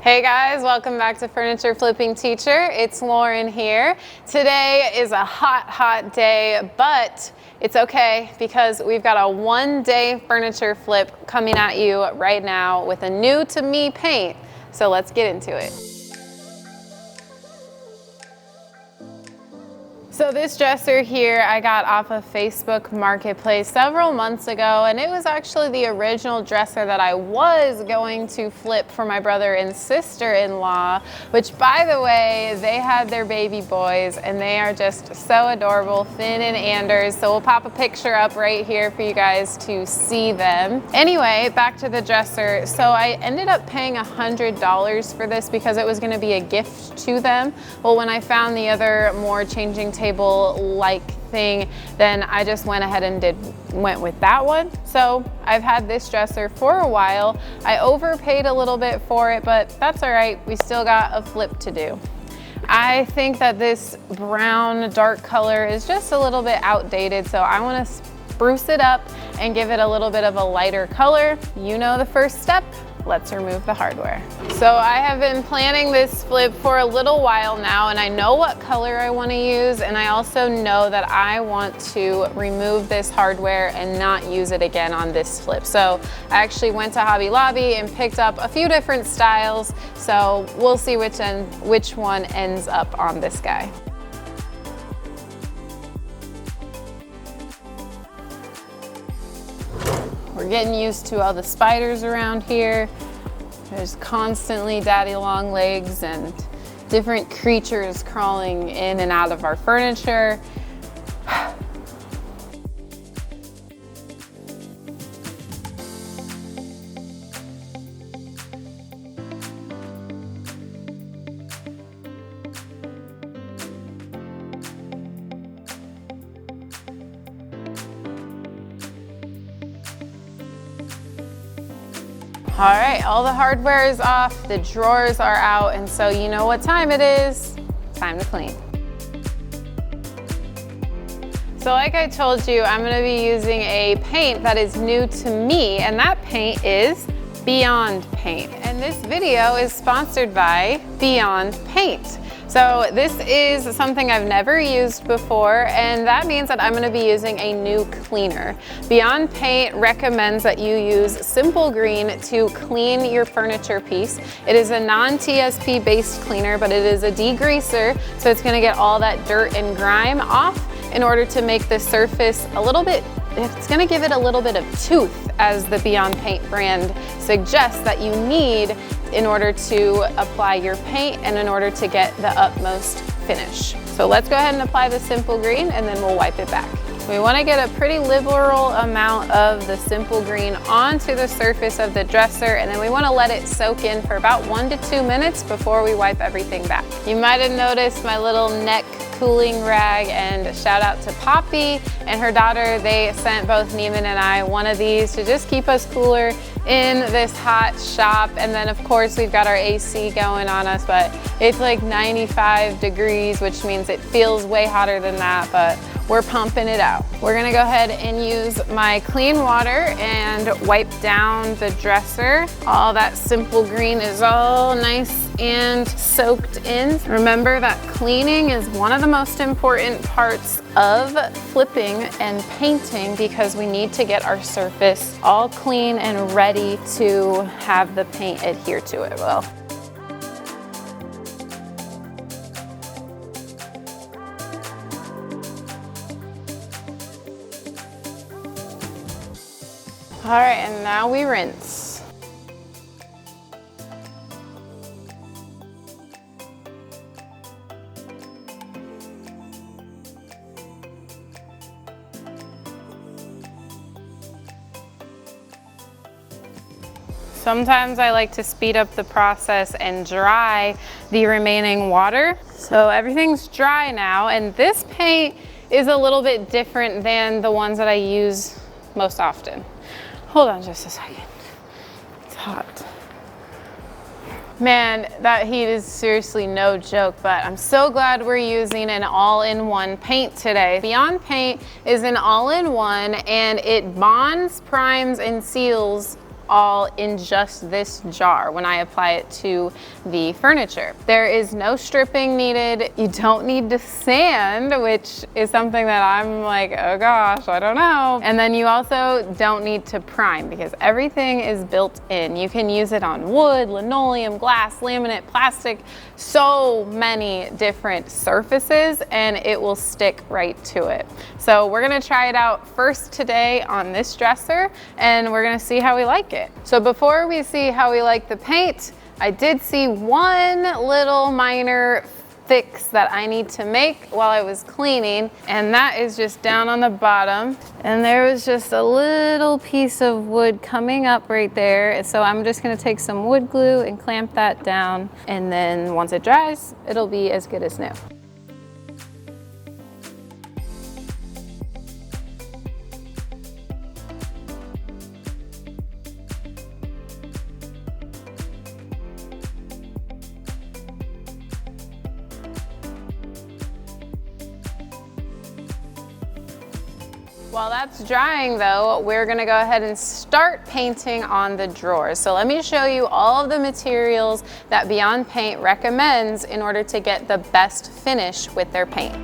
Hey guys, welcome back to Furniture Flipping Teacher. It's Lauren here. Today is a hot day, but it's okay because we've got a one-day furniture flip coming at you right now with a new to me paint. So let's get into it. So this dresser here I got off of Facebook Marketplace several months ago, and it was actually the original dresser that I was going to flip for my brother and sister-in-law, which by the way, they had their baby boys and they are just so adorable, Finn and Anders. So we'll pop a picture up right here for you guys to see them. Anyway, back to the dresser. So I ended up paying $100 for this because it was gonna be a gift to them. Well, when I found the other more changing table-like thing, then I just went ahead and went with that one. So I've had this dresser for a while. I overpaid a little bit for it, but that's all right. We still got a flip to do. I think that this brown dark color is just a little bit outdated, so I want to spruce it up and give it a little bit of a lighter color. You know the first step. Let's remove the hardware. So I have been planning this flip for a little while now, and I know what color I want to use, and I also know that I want to remove this hardware and not use it again on this flip. So I actually went to Hobby Lobby and picked up a few different styles, so we'll see which one ends up on this guy. We're getting used to all the spiders around here. There's constantly daddy long legs and different creatures crawling in and out of our furniture. All right, all the hardware is off, the drawers are out, and so you know what time it is. Time to clean. So like I told you, I'm gonna be using a paint that is new to me, and that paint is Beyond Paint. And this video is sponsored by Beyond Paint. So this is something I've never used before, and that means that I'm going to be using a new cleaner. Beyond Paint recommends that you use Simple Green to clean your furniture piece. It is a non-TSP based cleaner, but it is a degreaser, so it's going to get all that dirt and grime off in order to make the surface a little bit, it's going to give it a little bit of tooth, as the Beyond Paint brand suggests that you need in order to apply your paint and in order to get the utmost finish. So let's go ahead and apply the Simple Green, and then we'll wipe it back. We want to get a pretty liberal amount of the Simple Green onto the surface of the dresser, and then we want to let it soak in for about 1 to 2 minutes before we wipe everything back. You might have noticed my little neck cooling rag, and shout out to Poppy and her daughter. They sent both Neiman and I one of these to just keep us cooler in this hot shop. And then of course we've got our AC going on us, but it's like 95 degrees, which means it feels way hotter than that, but we're pumping it out. We're gonna go ahead and use my clean water and wipe down the dresser. All that Simple Green is all nice and soaked in. Remember that cleaning is one of the most important parts of flipping and painting, because we need to get our surface all clean and ready to have the paint adhere to it well. All right, and now we rinse. Sometimes I like to speed up the process and dry the remaining water. So everything's dry now, and this paint is a little bit different than the ones that I use most often. Hold on just a second. It's hot. Man, that heat is seriously no joke, but I'm so glad we're using an all-in-one paint today. Beyond Paint is an all-in-one, and it bonds, primes, and seals all in just this jar when I apply it to the furniture. There is no stripping needed. You don't need to sand, which is something that I'm like, oh gosh, I don't know. And then you also don't need to prime because everything is built in. You can use it on wood, linoleum, glass, laminate, plastic, so many different surfaces, and it will stick right to it. So we're gonna try it out first today on this dresser, and we're gonna see how we like it. So before we see how we like the paint, I did see one little minor fix that I need to make while I was cleaning, and that is just down on the bottom. And there was just a little piece of wood coming up right there. So I'm just gonna take some wood glue and clamp that down. And then once it dries, it'll be as good as new. While that's drying though, we're gonna go ahead and start painting on the drawers. So let me show you all of the materials that Beyond Paint recommends in order to get the best finish with their paint.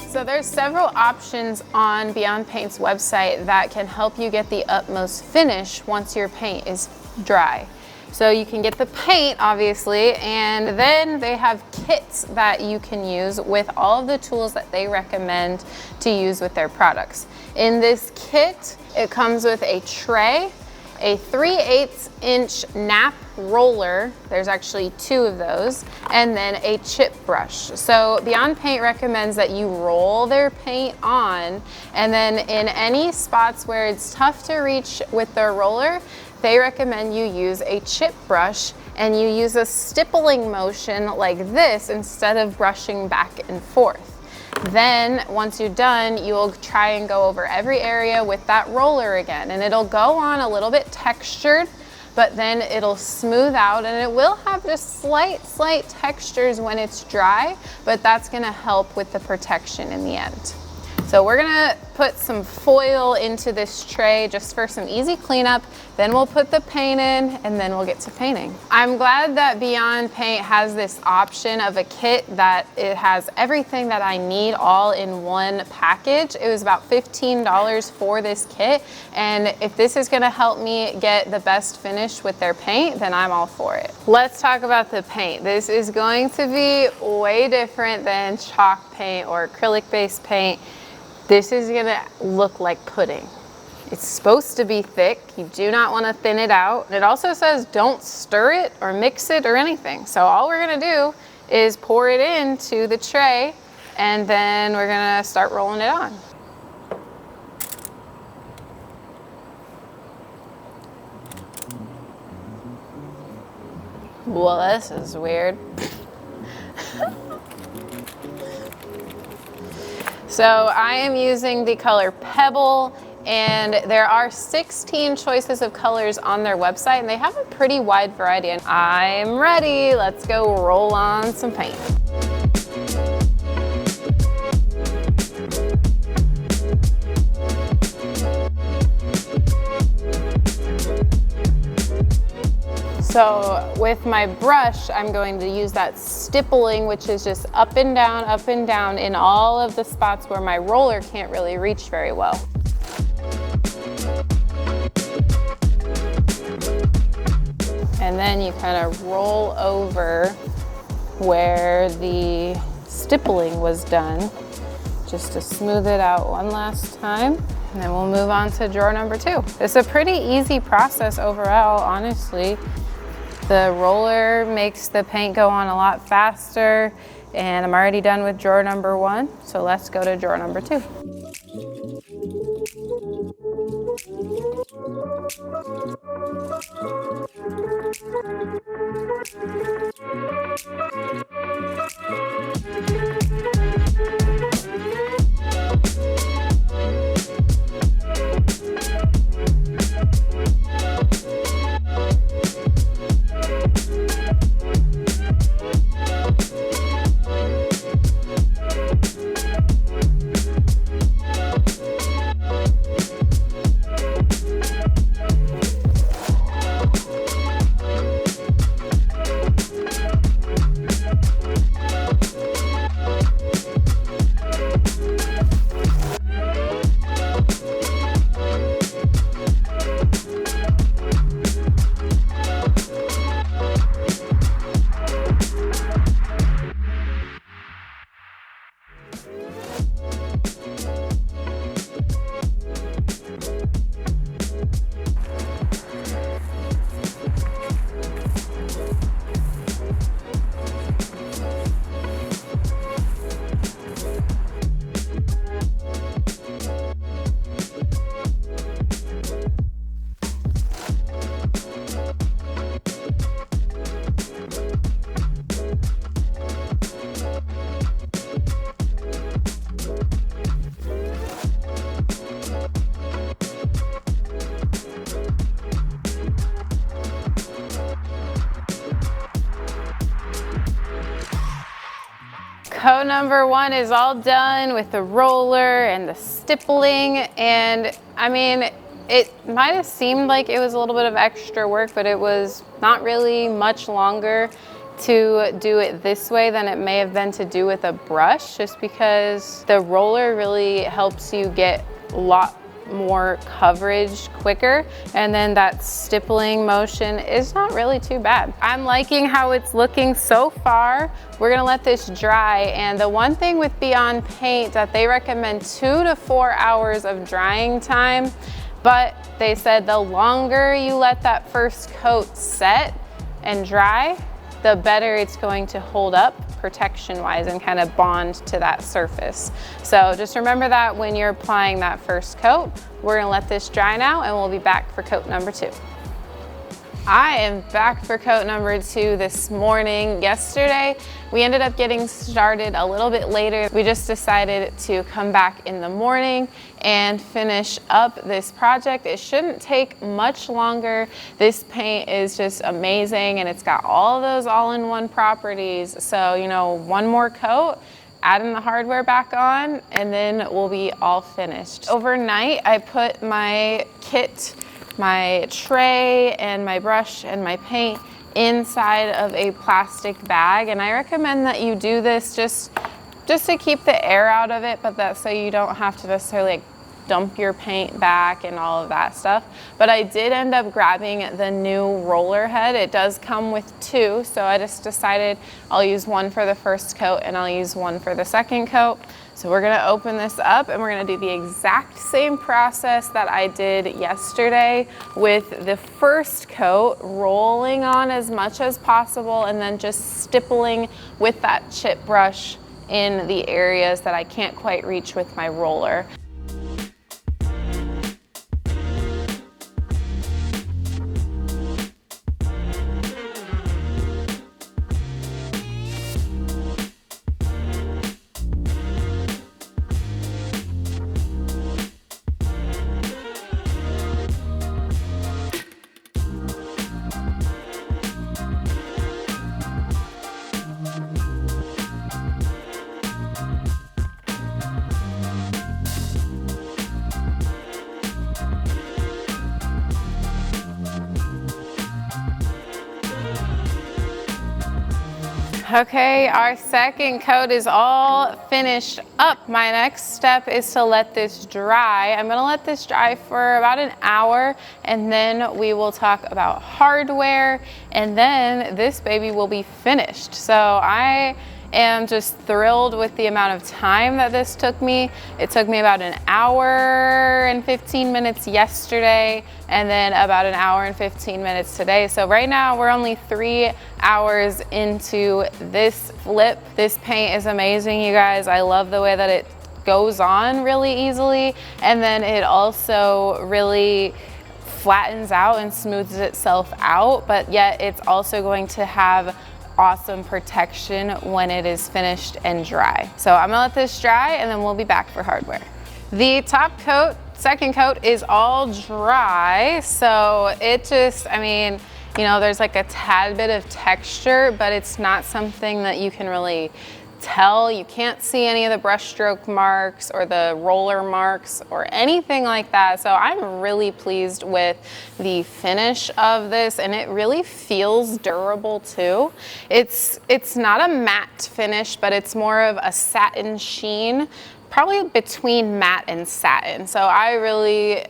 So there's several options on Beyond Paint's website that can help you get the utmost finish once your paint is dry. So you can get the paint, obviously, and then they have kits that you can use with all of the tools that they recommend to use with their products. In this kit, it comes with a tray, a 3/8 inch nap roller, there's actually 2 of those, and then a chip brush. So Beyond Paint recommends that you roll their paint on, and then in any spots where it's tough to reach with their roller, they recommend you use a chip brush and you use a stippling motion like this instead of brushing back and forth. Then once you're done, you'll try and go over every area with that roller again, and it'll go on a little bit textured, but then it'll smooth out, and it will have just slight textures when it's dry, but that's gonna help with the protection in the end. So we're gonna put some foil into this tray just for some easy cleanup, then we'll put the paint in, and then we'll get to painting. I'm glad that Beyond Paint has this option of a kit that it has everything that I need all in one package. It was about $15 for this kit, and if this is gonna help me get the best finish with their paint, then I'm all for it. Let's talk about the paint. This is going to be way different than chalk paint or acrylic-based paint. This is gonna look like pudding. It's supposed to be thick. You do not wanna thin it out. It also says don't stir it or mix it or anything. So all we're gonna do is pour it into the tray, and then we're gonna start rolling it on. Well, this is weird. So I am using the color Pebble, and there are 16 choices of colors on their website, and they have a pretty wide variety. And I'm ready. Let's go roll on some paint. So with my brush, I'm going to use that stippling, which is just up and down in all of the spots where my roller can't really reach very well. And then you kind of roll over where the stippling was done, just to smooth it out one last time. And then we'll move on to drawer number 2. It's a pretty easy process overall, honestly. The roller makes the paint go on a lot faster, and I'm already done with drawer number 1, so let's go to drawer number 2. Coat number 1 is all done with the roller and the stippling, and I mean, it might have seemed like it was a little bit of extra work, but it was not really much longer to do it this way than it may have been to do with a brush, just because the roller really helps you get a lot more coverage quicker, and then that stippling motion is not really too bad. I'm liking how it's looking so far. We're gonna let this dry, and the one thing with Beyond Paint that they recommend 2 to 4 hours of drying time, but they said the longer you let that first coat set and dry, the better it's going to hold up protection-wise and kind of bond to that surface. So just remember that when you're applying that first coat. We're gonna let this dry now, and we'll be back for coat number 2. I am back for coat number 2 this morning. Yesterday, we ended up getting started a little bit later. We just decided to come back in the morning and finish up this project. It shouldn't take much longer. This paint is just amazing, and it's got all those all-in-one properties. So, you know, one more coat, adding the hardware back on, and then we'll be all finished. Overnight, I put my kit, my tray and my brush and my paint inside of a plastic bag, and I recommend that you do this just to keep the air out of it, but that's so you don't have to necessarily like dump your paint back and all of that stuff. But I did end up grabbing the new Rollerhead. It does come with 2, so I just decided I'll use one for the first coat and I'll use one for the second coat. So we're gonna open this up, and we're gonna do the exact same process that I did yesterday with the first coat, rolling on as much as possible and then just stippling with that chip brush in the areas that I can't quite reach with my roller. Okay, our second coat is all finished up. My next step is to let this dry. I'm gonna let this dry for about an hour, and then we will talk about hardware, and then this baby will be finished. So I am just thrilled with the amount of time that this took me. It took me about an hour and 15 minutes yesterday, and then about an hour and 15 minutes today. So right now we're only 3 hours into this flip. This paint is amazing, you guys. I love the way that it goes on really easily, and then it also really flattens out and smooths itself out, but yet it's also going to have awesome protection when it is finished and dry. So I'm gonna let this dry, and then we'll be back for hardware. The top coat, second coat, is all dry, so it just, I mean, you know, there's like a tad bit of texture, but it's not something that you can really tell. You can't see any of the brush stroke marks or the roller marks or anything like that. So I'm really pleased with the finish of this, and it really feels durable too. It's not a matte finish, but it's more of a satin sheen, probably between matte and satin. So I really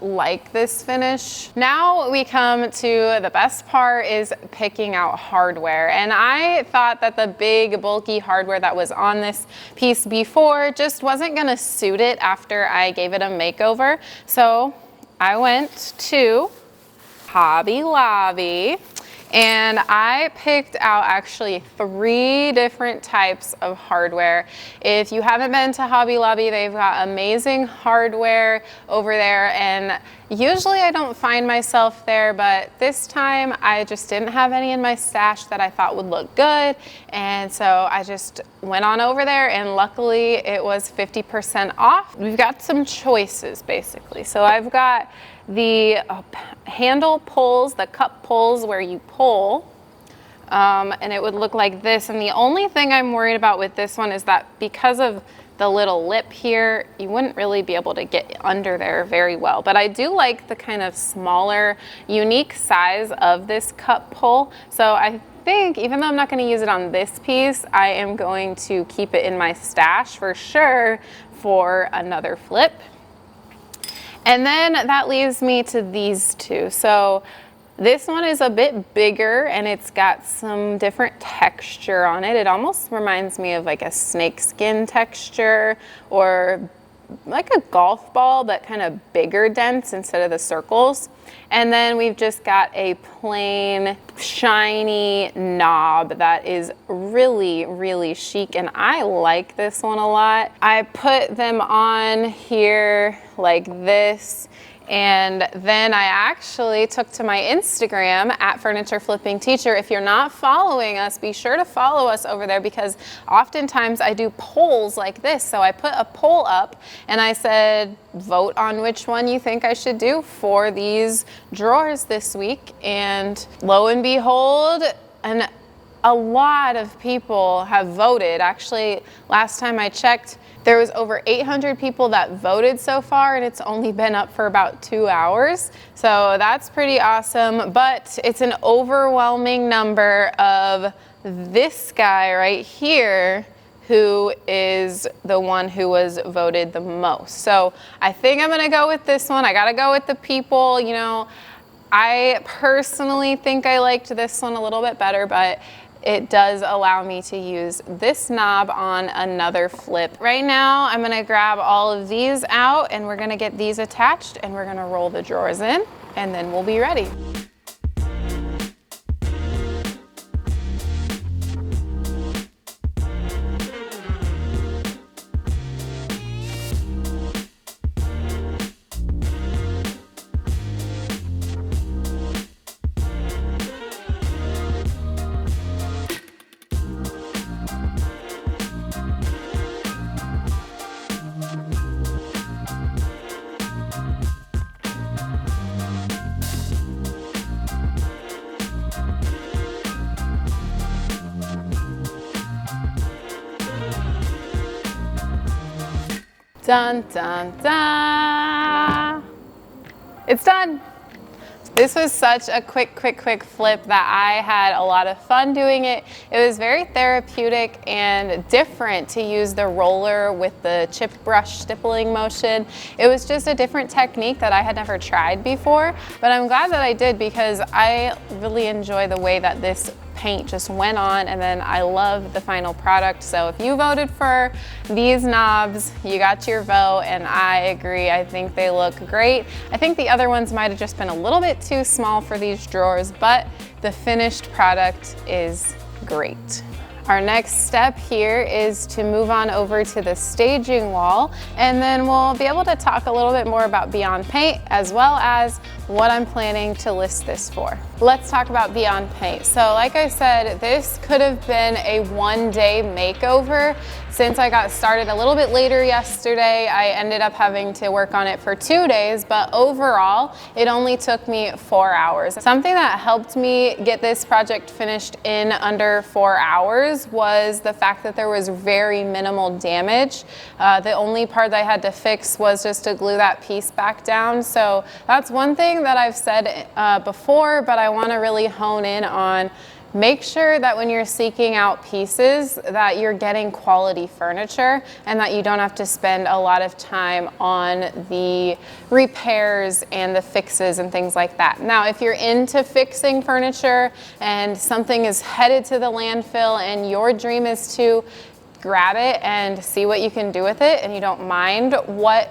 like this finish. Now we come to the best part, is picking out hardware. And I thought that the big bulky hardware that was on this piece before just wasn't gonna suit it after I gave it a makeover. So I went to Hobby Lobby, and I picked out actually 3 different types of hardware. If you haven't been to Hobby Lobby, they've got amazing hardware over there, and usually I don't find myself there, but this time I just didn't have any in my stash that I thought would look good, and so I just went on over there, and luckily it was 50% off. We've got some choices basically. So I've got the handle pulls, the cup pulls where you pull. and it would look like this. And the only thing I'm worried about with this one is that because of the little lip here, you wouldn't really be able to get under there very well. But I do like the kind of smaller, unique size of this cup pull. So I think, even though I'm not going to use it on this piece, I am going to keep it in my stash for sure for another flip. And then that leaves me to these two. So this one is a bit bigger and it's got some different texture on it. It almost reminds me of like a snakeskin texture, or like a golf ball, but kind of bigger dents instead of the circles. And then we've just got a plain shiny knob that is really, really chic, and I like this one a lot. I put them on here like this, and then I actually took to my Instagram at Furniture Flipping Teacher. If you're not following us, be sure to follow us over there, because oftentimes I do polls like this. So I put a poll up and I said, vote on which one you think I should do for these drawers this week. And lo and behold, a lot of people have voted. Actually, last time I checked, there was over 800 people that voted so far, and it's only been up for about 2 hours. So that's pretty awesome, but it's an overwhelming number of this guy right here, who is the one who was voted the most. So I think I'm gonna go with this one. I gotta go with the people. You know, I personally think I liked this one a little bit better, but it does allow me to use this knob on another flip. Right now, I'm gonna grab all of these out and we're gonna get these attached and we're gonna roll the drawers in, and then we'll be ready. Dun, dun, dun. It's done. This was such a quick flip that I had a lot of fun doing it. It was very therapeutic and different to use the roller with the chip brush stippling motion. It was just a different technique that I had never tried before, but I'm glad that I did, because I really enjoy the way that this paint just went on, and then I love the final product. So if you voted for these knobs, you got your vote, and I agree. I think they look great. I think the other ones might have just been a little bit too small for these drawers, but the finished product is great. Our next step here is to move on over to the staging wall, and then we'll be able to talk a little bit more about Beyond Paint, as well as what I'm planning to list this for. Let's talk about Beyond Paint. So like I said, this could have been a one-day makeover. Since I got started a little bit later yesterday, I ended up having to work on it for 2 days, but overall, it only took me 4 hours. Something that helped me get this project finished in under 4 hours was the fact that there was very minimal damage. The only part that I had to fix was just to glue that piece back down. So that's one thing that I've said before, but I want to really hone in on. Make sure that when you're seeking out pieces that you're getting quality furniture, and that you don't have to spend a lot of time on the repairs and the fixes and things like that. Now, if you're into fixing furniture and something is headed to the landfill and your dream is to grab it and see what you can do with it, and you don't mind what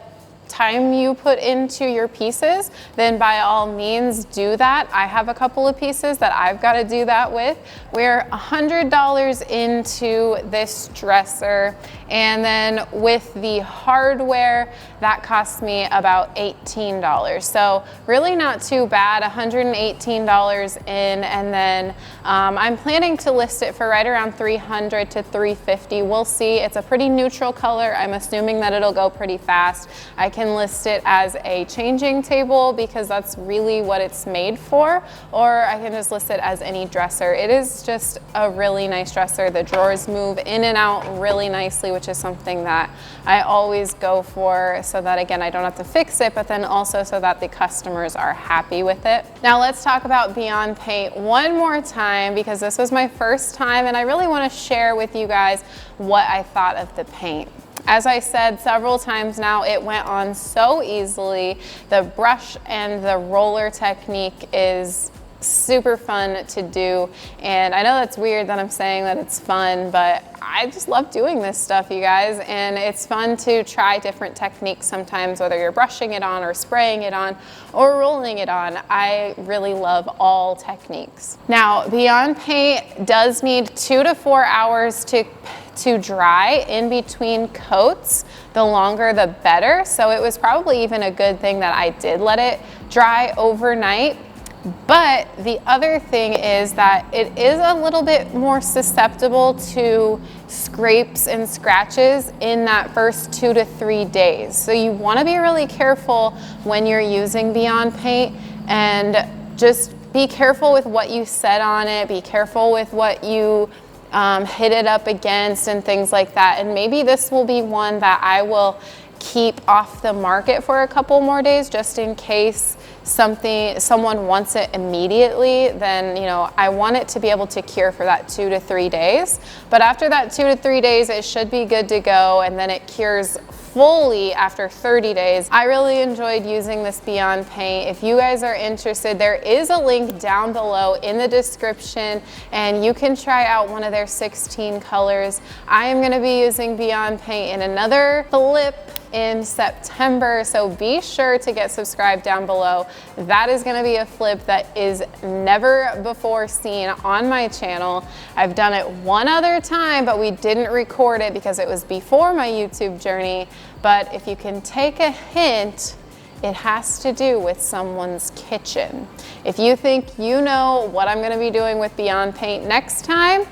time you put into your pieces, then by all means do that. I have a couple of pieces that I've got to do that with. We're $100 into this dresser, and then with the hardware, that cost me about $18. So really not too bad, $118 in, and then I'm planning to list it for right around $300 to $350. We'll see. It's a pretty neutral color. I'm assuming that it'll go pretty fast. I can list it as a changing table because that's really what it's made for, or I can just list it as any dresser. It is just a really nice dresser. The drawers move in and out really nicely, which is something that I always go for, so that again, I don't have to fix it, but then also so that the customers are happy with it. Now let's talk about Beyond Paint one more time, because this was my first time and I really want to share with you guys what I thought of the paint. As I said several times now, it went on so easily. The brush and the roller technique is super fun to do, and I know that's weird that I'm saying that it's fun, but I just love doing this stuff, you guys, and it's fun to try different techniques sometimes, whether you're brushing it on or spraying it on or rolling it on. I really love all techniques. Now, Beyond Paint does need 2 to 4 hours to dry in between coats. The longer the better, so it was probably even a good thing that I did let it dry overnight. But the other thing is that it is a little bit more susceptible to scrapes and scratches in that first 2 to 3 days. So you want to be really careful when you're using Beyond Paint, and just be careful with what you set on it, be careful with what you hit it up against and things like that. And maybe this will be one that I will keep off the market for a couple more days, just in case someone wants it immediately. Then, you know, I want it to be able to cure for that 2 to 3 days. But after that 2 to 3 days, it should be good to go, and then it cures fully after 30 days. I really enjoyed using this Beyond Paint. If you guys are interested, there is a link down below in the description, and you can try out one of their 16 colors. I am gonna be using Beyond Paint in another flip in September, so be sure to get subscribed down below. That is gonna be a flip that is never before seen on my channel. I've done it one other time, but we didn't record it because it was before my YouTube journey. But if you can take a hint, it has to do with someone's kitchen. If you think you know what I'm gonna be doing with Beyond Paint next time,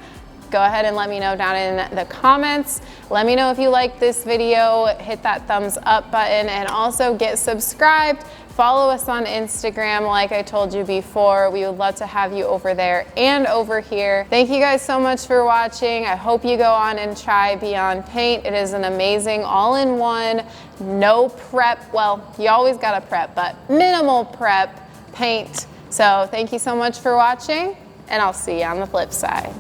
go ahead and let me know down in the comments. Let me know if you like this video, hit that thumbs up button, and also get subscribed. Follow us on Instagram, like I told you before. We would love to have you over there and over here. Thank you guys so much for watching. I hope you go on and try Beyond Paint. It is an amazing all-in-one, no prep. Well, you always gotta prep, but minimal prep paint. So thank you so much for watching, and I'll see you on the flip side.